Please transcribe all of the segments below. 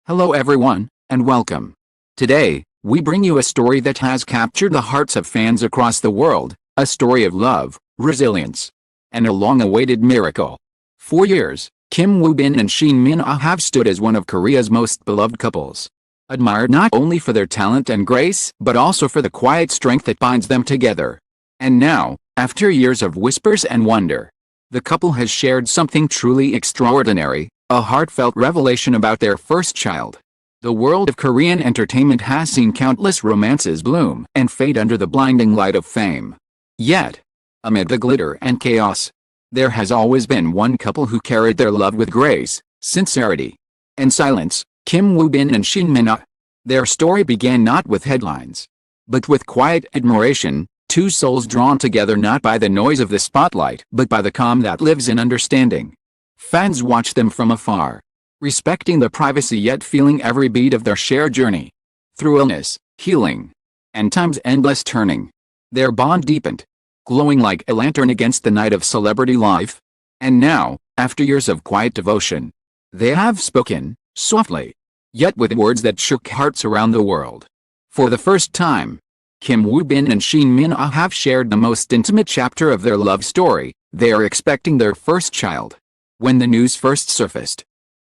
Hello everyone, and welcome. Today, we bring you a story that has captured the hearts of fans across the world, a story of love, resilience, and a long-awaited miracle. For years, Kim Woo-bin and Shin Min-ah have stood as one of Korea's most beloved couples. Admired not only for their talent and grace, but also for the quiet strength that binds them together. And now, after years of whispers and wonder, the couple has shared something truly extraordinary, a heartfelt revelation about their first child. The world of Korean entertainment has seen countless romances bloom and fade under the blinding light of fame. Yet, amid the glitter and chaos, there has always been one couple who carried their love with grace, sincerity, and silence, Kim Woo-bin and Shin Min-ah. Their story began not with headlines, but with quiet admiration, two souls drawn together not by the noise of the spotlight but by the calm that lives in understanding. Fans watch them from afar, respecting the privacy yet feeling every beat of their shared journey. Through illness, healing, and time's endless turning, their bond deepened, glowing like a lantern against the night of celebrity life. And now, after years of quiet devotion, they have spoken, softly, yet with words that shook hearts around the world. For the first time, Kim Woo-bin and Shin Min-ah have shared the most intimate chapter of their love story. They are expecting their first child. When the news first surfaced,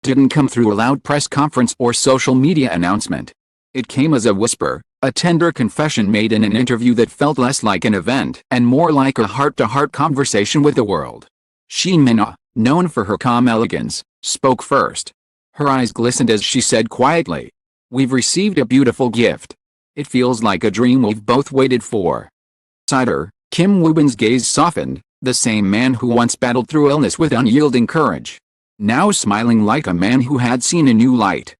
didn't come through a loud press conference or social media announcement. It came as a whisper, a tender confession made in an interview that felt less like an event and more like a heart-to-heart conversation with the world. Shin Min-ah, known for her calm elegance, spoke first. Her eyes glistened as she said quietly, "We've received a beautiful gift. It feels like a dream we've both waited for." Beside her, Kim Woo-bin's gaze softened, the same man who once battled through illness with unyielding courage, now smiling like a man who had seen a new light.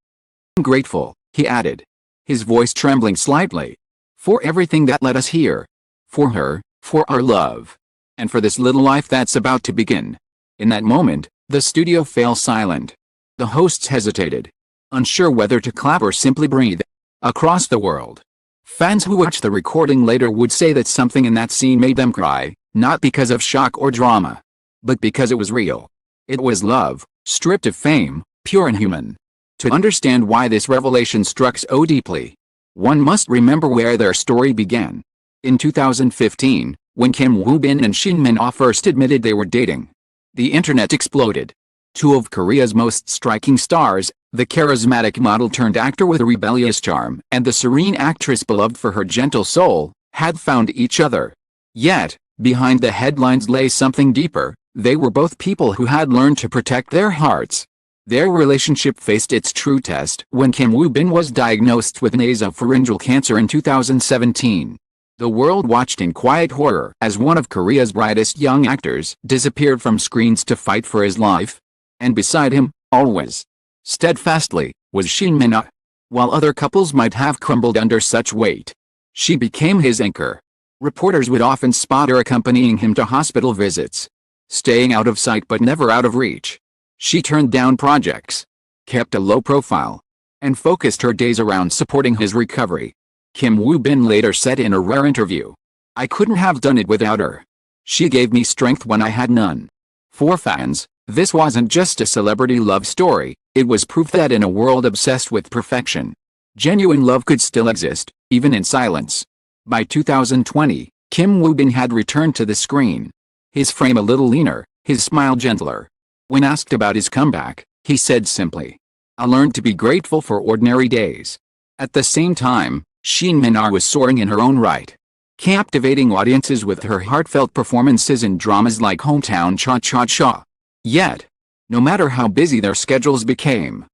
"I'm grateful," he added, his voice trembling slightly, "for everything that led us here. For her, for our love, and for this little life that's about to begin." In that moment, the studio fell silent. The hosts hesitated, unsure whether to clap or simply breathe. Across the world, fans who watched the recording later would say that something in that scene made them cry, not because of shock or drama, but because it was real. It was love, stripped of fame, pure and human. To understand why this revelation struck so deeply, one must remember where their story began. In 2015, when Kim Woo-bin and Shin Min-ah first admitted they were dating, the internet exploded. Two of Korea's most striking stars, the charismatic model turned actor with a rebellious charm and the serene actress beloved for her gentle soul, had found each other. Yet, behind the headlines lay something deeper. They were both people who had learned to protect their hearts. Their relationship faced its true test when Kim Woo-bin was diagnosed with nasopharyngeal cancer in 2017. The world watched in quiet horror as one of Korea's brightest young actors disappeared from screens to fight for his life. And beside him, always, steadfastly, was Shin Min-ah. While other couples might have crumbled under such weight, she became his anchor. Reporters would often spot her accompanying him to hospital visits, staying out of sight but never out of reach. She turned down projects, kept a low profile, and focused her days around supporting his recovery. Kim Woo-bin later said in a rare interview, "I couldn't have done it without her. She gave me strength when I had none." For fans, this wasn't just a celebrity love story, it was proof that in a world obsessed with perfection, genuine love could still exist, even in silence. By 2020, Kim Woo-bin had returned to the screen, his frame a little leaner, his smile gentler. When asked about his comeback, he said simply, "I learned to be grateful for ordinary days." At the same time, Shin Min-ah was soaring in her own right, captivating audiences with her heartfelt performances in dramas like Hometown Cha-Cha-Cha. Yet, no matter how busy their schedules became,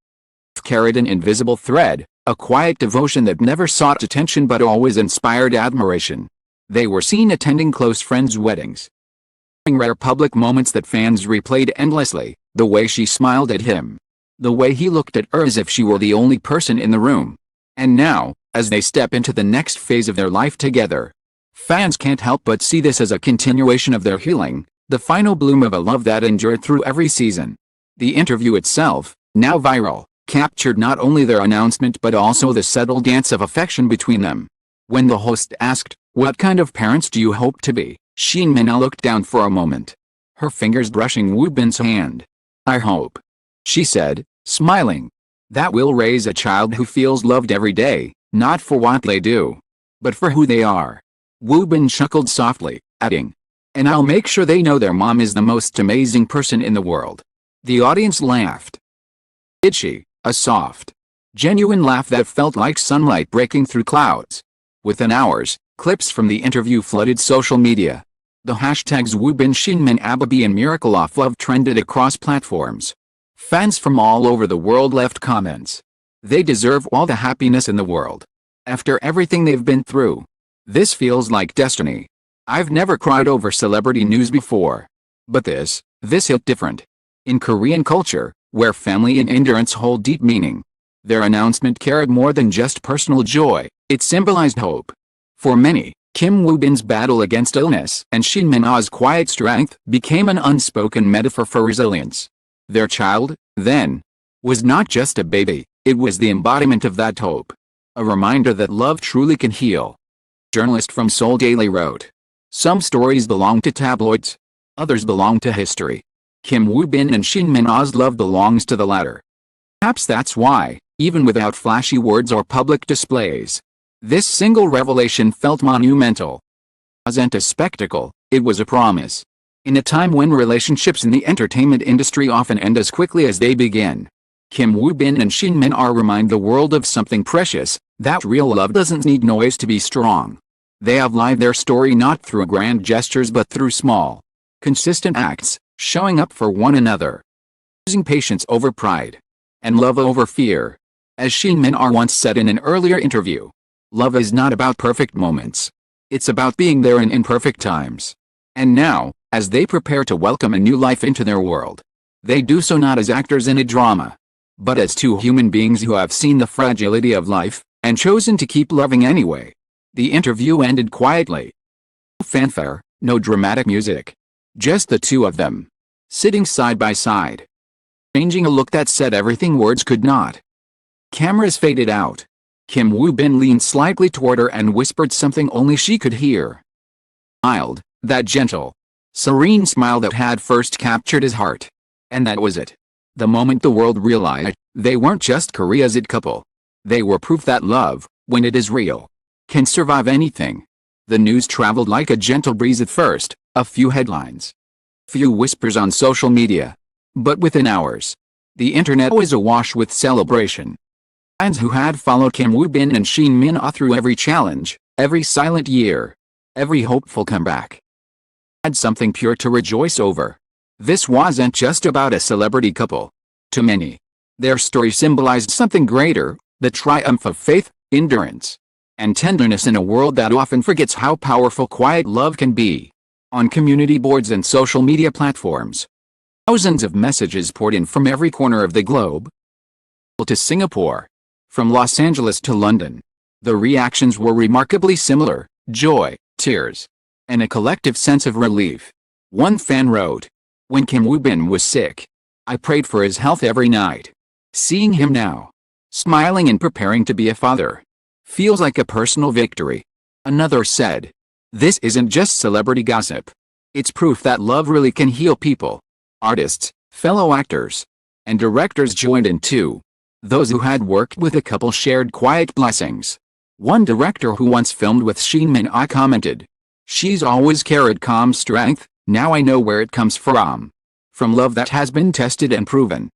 carried an invisible thread, a quiet devotion that never sought attention but always inspired admiration. They were seen attending close friends' weddings, rare public moments that fans replayed endlessly, the way she smiled at him, the way he looked at her as if she were the only person in the room. And now, as they step into the next phase of their life together, fans can't help but see this as a continuation of their healing, the final bloom of a love that endured through every season. The interview itself, now viral, captured not only their announcement but also the subtle dance of affection between them. When the host asked, "What kind of parents do you hope to be?" Shin Min-ah looked down for a moment, her fingers brushing Woo-bin's hand. "I hope," she said, smiling, that will raise a child who feels loved every day, not for what they do, but for who they are. Woo Bin chuckled softly, adding, "And I'll make sure they know their mom is the most amazing person in the world." The audience laughed. Did she? A soft, genuine laugh that felt like sunlight breaking through clouds. Within hours, clips from the interview flooded social media. The hashtags Woo Bin, Shin Min Ababi and Miracle of Love trended across platforms. Fans from all over the world left comments. They deserve all the happiness in the world. After everything they've been through, this feels like destiny. I've never cried over celebrity news before. But this hit different. In Korean culture, where family and endurance hold deep meaning, their announcement carried more than just personal joy, it symbolized hope. For many, Kim Woo Bin's battle against illness and Shin Min Ah's quiet strength became an unspoken metaphor for resilience. Their child, then, was not just a baby, it was the embodiment of that hope. A reminder that love truly can heal. Journalist from Seoul Daily wrote, "Some stories belong to tabloids. Others belong to history. Kim Woo Bin and Shin Min Ah's love belongs to the latter. Perhaps that's why, even without flashy words or public displays, this single revelation felt monumental. It wasn't a spectacle, it was a promise. In a time when relationships in the entertainment industry often end as quickly as they begin, Kim Woo Bin and Shin Min Ah remind the world of something precious, that real love doesn't need noise to be strong. They have lived their story not through grand gestures but through small, consistent acts, showing up for one another, choosing patience over pride, and love over fear. As Shin Min Ah once said in an earlier interview, love is not about perfect moments. It's about being there in imperfect times. And now, as they prepare to welcome a new life into their world, they do so not as actors in a drama, but as two human beings who have seen the fragility of life, and chosen to keep loving anyway. The interview ended quietly. No fanfare, no dramatic music. Just the two of them, sitting side by side, changing a look that said everything words could not. Cameras faded out. Kim Woo Bin leaned slightly toward her and whispered something only she could hear. Smiled, that gentle, serene smile that had first captured his heart. And that was it. The moment the world realized, they weren't just Korea's it couple. They were proof that love, when it is real, can survive anything. The news traveled like a gentle breeze at first, a few headlines, few whispers on social media. But within hours, the internet was awash with celebration. Fans who had followed Kim Woo Bin and Shin Min Ah through every challenge, every silent year, every hopeful comeback, had something pure to rejoice over. This wasn't just about a celebrity couple. To many, their story symbolized something greater, the triumph of faith, endurance, and tenderness in a world that often forgets how powerful quiet love can be. On community boards and social media platforms, thousands of messages poured in from every corner of the globe. To Singapore, from Los Angeles to London, the reactions were remarkably similar: joy, tears, and a collective sense of relief. One fan wrote, "When Kim Woo Bin was sick, I prayed for his health every night. Seeing him now, smiling and preparing to be a father, feels like a personal victory." Another said, "This isn't just celebrity gossip. It's proof that love really can heal people." Artists, fellow actors, and directors joined in too. Those who had worked with the couple shared quiet blessings. One director who once filmed with Shin Min Ah commented, "She's always carried calm strength, now I know where it comes from. From love that has been tested and proven."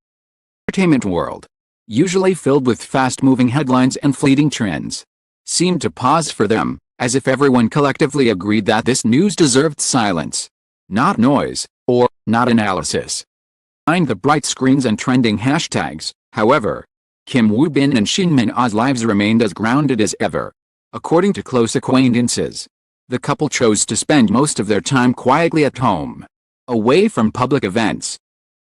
Entertainment world, usually filled with fast-moving headlines and fleeting trends, seemed to pause for them, as if everyone collectively agreed that this news deserved silence. Not noise, or not analysis. Behind the bright screens and trending hashtags, however, Kim Woo Bin and Shin Min Ah's lives remained as grounded as ever. According to close acquaintances, the couple chose to spend most of their time quietly at home, away from public events.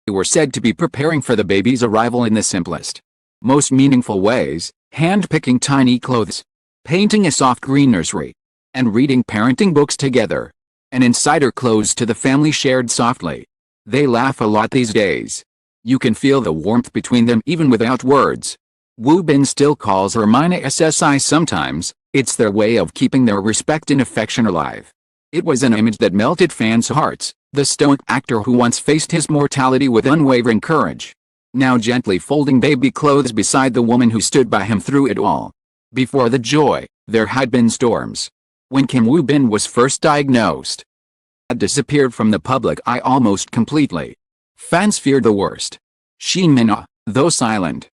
They were said to be preparing for the baby's arrival in the simplest, most meaningful ways, hand-picking tiny clothes, painting a soft green nursery, and reading parenting books together. An insider close to the family shared softly, "They laugh a lot these days. You can feel the warmth between them even without words." Woo Bin still calls her Mina SSI sometimes. It's their way of keeping their respect and affection alive. It was an image that melted fans' hearts. The stoic actor who once faced his mortality with unwavering courage, now gently folding baby clothes beside the woman who stood by him through it all. Before the joy, there had been storms. When Kim Woo-bin was first diagnosed, he had disappeared from the public eye almost completely. Fans feared the worst. Shin Min-ah, though silent,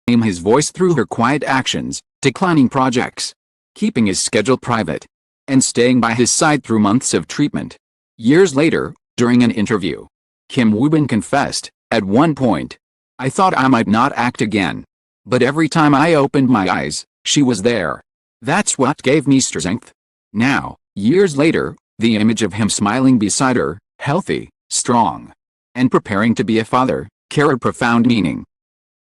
became his voice through her quiet actions, declining projects, keeping his schedule private, and staying by his side through months of treatment. Years later, during an interview, Kim Woo-bin confessed, "At one point, I thought I might not act again. But every time I opened my eyes, she was there. That's what gave me strength." Now, years later, the image of him smiling beside her, healthy, strong, and preparing to be a father, carried profound meaning.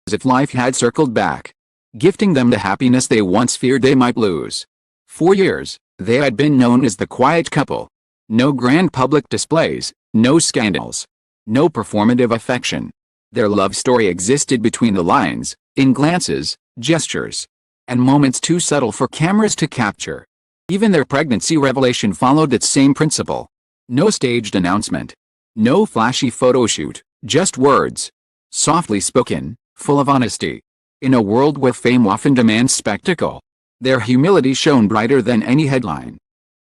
As if life had circled back, gifting them the happiness they once feared they might lose. For years, they had been known as the quiet couple. No grand public displays, no scandals, no performative affection. Their love story existed between the lines, in glances, gestures, and moments too subtle for cameras to capture. Even their pregnancy revelation followed its same principle. No staged announcement. No flashy photo shoot, just words. Softly spoken, full of honesty. In a world where fame often demands spectacle, their humility shone brighter than any headline.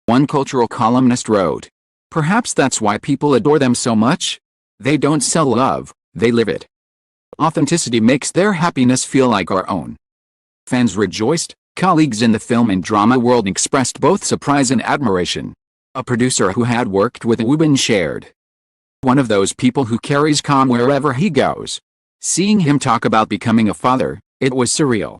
One cultural columnist wrote, "Perhaps that's why people adore them so much. They don't sell love, they live it. Authenticity makes their happiness feel like our own." Fans rejoiced. Colleagues in the film and drama world expressed both surprise and admiration. A producer who had worked with Woo-bin shared, "One of those people who carries calm wherever he goes. Seeing him talk about becoming a father, it was surreal.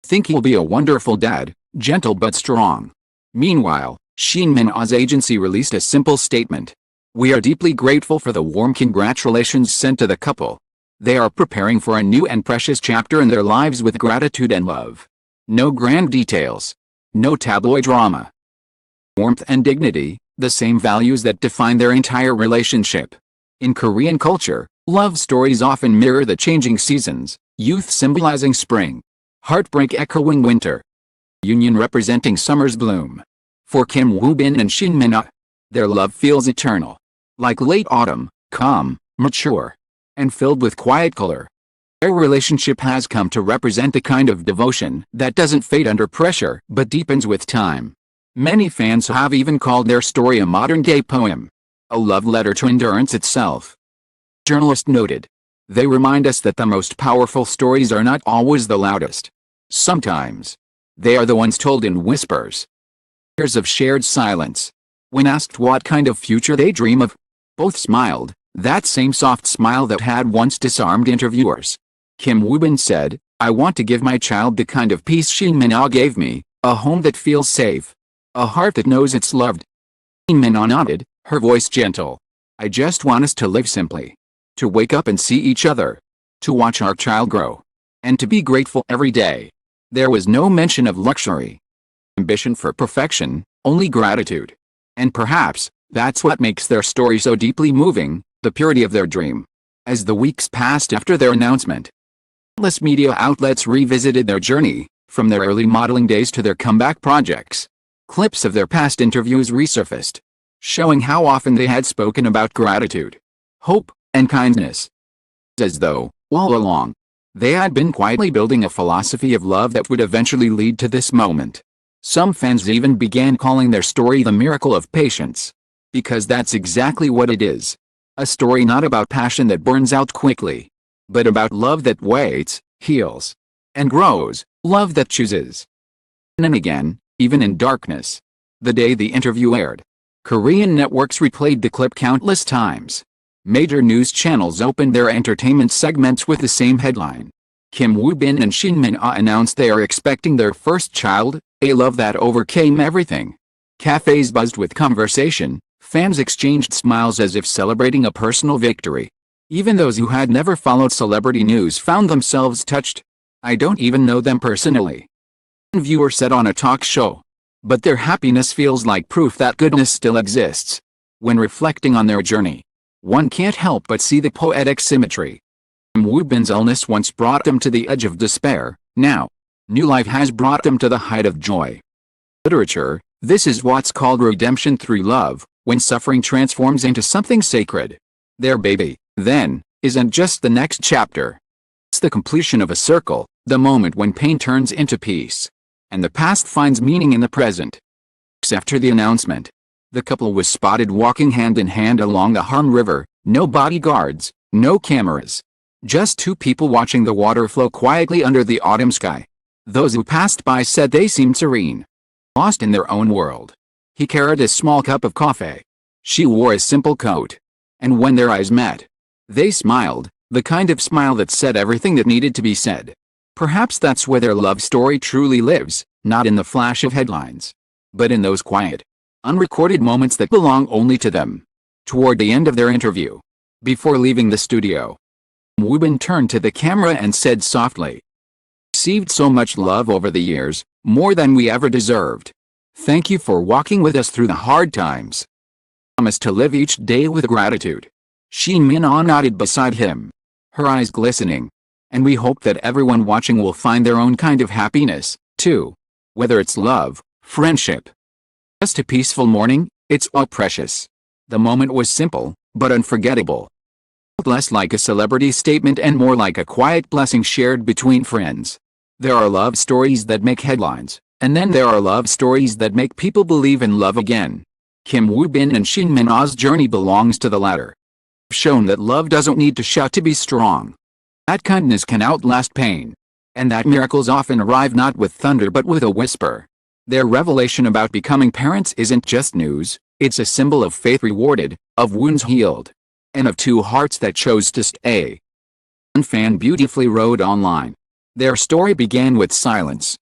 Think he'll be a wonderful dad, gentle but strong." Meanwhile, Shin Min-ah's agency released a simple statement. "We are deeply grateful for the warm congratulations sent to the couple. They are preparing for a new and precious chapter in their lives with gratitude and love. No grand details. No tabloid drama. Warmth and dignity, the same values that define their entire relationship." In Korean culture, love stories often mirror the changing seasons, youth symbolizing spring, heartbreak echoing winter, union representing summer's bloom. For Kim Woo-bin and Shin Min-ah, their love feels eternal. Like late autumn, calm, mature, and filled with quiet color. Their relationship has come to represent the kind of devotion that doesn't fade under pressure but deepens with time. Many fans have even called their story a modern-day poem, a love letter to endurance itself. Journalist noted, "They remind us that the most powerful stories are not always the loudest. Sometimes, they are the ones told in whispers." Years of shared silence. When asked what kind of future they dream of, both smiled, that same soft smile that had once disarmed interviewers. Kim Woo-bin said, "I want to give my child the kind of peace Shin Min-ah gave me, a home that feels safe, a heart that knows it's loved." Shin Min-ah nodded, her voice gentle. "I just want us to live simply. To wake up and see each other. To watch our child grow. And to be grateful every day." There was no mention of luxury, ambition for perfection, only gratitude. And perhaps, that's what makes their story so deeply moving, the purity of their dream. As the weeks passed after their announcement, countless media outlets revisited their journey, from their early modeling days to their comeback projects. Clips of their past interviews resurfaced, showing how often they had spoken about gratitude, hope, and kindness. As though, all along, they had been quietly building a philosophy of love that would eventually lead to this moment. Some fans even began calling their story the miracle of patience. Because that's exactly what it is. A story not about passion that burns out quickly, but about love that waits, heals, and grows, love that chooses. And again, even in darkness. The day the interview aired, Korean networks replayed the clip countless times. Major news channels opened their entertainment segments with the same headline. Kim Woo-bin and Shin Min-ah announced they are expecting their first child, a love that overcame everything. Cafes buzzed with conversation, fans exchanged smiles as if celebrating a personal victory. Even those who had never followed celebrity news found themselves touched. "I don't even know them personally," one viewer said on a talk show. "But their happiness feels like proof that goodness still exists." When reflecting on their journey, one can't help but see the poetic symmetry. Woo-bin's illness once brought them to the edge of despair. Now, new life has brought them to the height of joy. Literature, this is what's called redemption through love, when suffering transforms into something sacred. Their baby, then, isn't just the next chapter. It's the completion of a circle, the moment when pain turns into peace, and the past finds meaning in the present. After the announcement, the couple was spotted walking hand in hand along the Han River, no bodyguards, no cameras. Just two people watching the water flow quietly under the autumn sky. Those who passed by said they seemed serene, lost in their own world. He carried a small cup of coffee. She wore a simple coat. And when their eyes met, they smiled, the kind of smile that said everything that needed to be said. Perhaps that's where their love story truly lives, not in the flash of headlines, but in those quiet, unrecorded moments that belong only to them. Toward the end of their interview, before leaving the studio, Woobin turned to the camera and said softly, "Received so much love over the years, more than we ever deserved. Thank you for walking with us through the hard times. Promise to live each day with gratitude." Shin nodded beside him, her eyes glistening. "And we hope that everyone watching will find their own kind of happiness, too. Whether it's love, friendship, just a peaceful morning, it's all precious." The moment was simple, but unforgettable. Less like a celebrity statement and more like a quiet blessing shared between friends. There are love stories that make headlines, and then there are love stories that make people believe in love again. Kim Woo-bin and Shin Min-a's journey belongs to the latter. They've shown that love doesn't need to shout to be strong. That kindness can outlast pain. And that miracles often arrive not with thunder but with a whisper. Their revelation about becoming parents isn't just news, it's a symbol of faith rewarded, of wounds healed, and of two hearts that chose to stay. One fan beautifully wrote online, "Their story began with silence,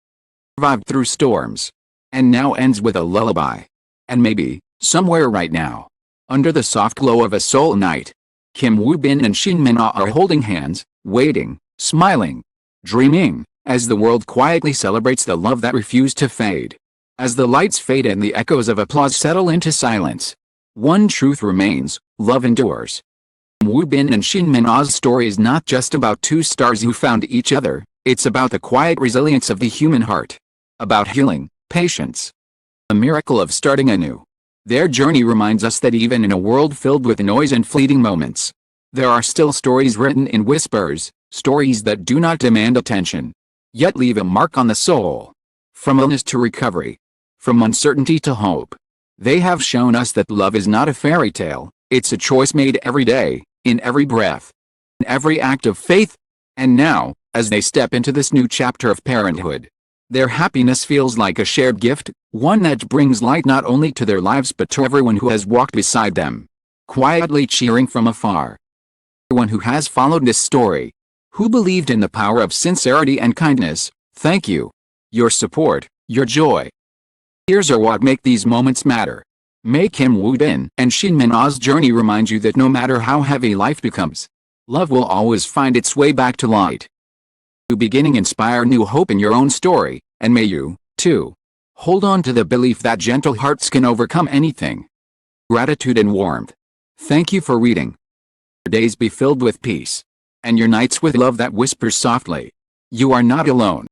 survived through storms, and now ends with a lullaby. And maybe, somewhere right now, under the soft glow of a soul night, Kim Woo-bin and Shin Min-a are holding hands, waiting, smiling, dreaming, as the world quietly celebrates the love that refused to fade." As the lights fade and the echoes of applause settle into silence, one truth remains: love endures. Woo-bin and Shin Min-a's story is not just about two stars who found each other, it's about the quiet resilience of the human heart. About healing, patience, the miracle of starting anew. Their journey reminds us that even in a world filled with noise and fleeting moments, there are still stories written in whispers, stories that do not demand attention, yet leave a mark on the soul. From illness to recovery, from uncertainty to hope, they have shown us that love is not a fairy tale, it's a choice made every day, in every breath, in every act of faith. And now, as they step into this new chapter of parenthood, their happiness feels like a shared gift, one that brings light not only to their lives but to everyone who has walked beside them, quietly cheering from afar. Everyone who has followed this story, who believed in the power of sincerity and kindness, thank you. Your support, your joy, tears are what make these moments matter. May Kim Woo-bin and Shin Min-a's journey remind you that no matter how heavy life becomes, love will always find its way back to light. New beginning inspire new hope in your own story, and may you, too, hold on to the belief that gentle hearts can overcome anything. Gratitude and warmth. Thank you for reading. Your days be filled with peace, and your nights with love that whispers softly, "You are not alone."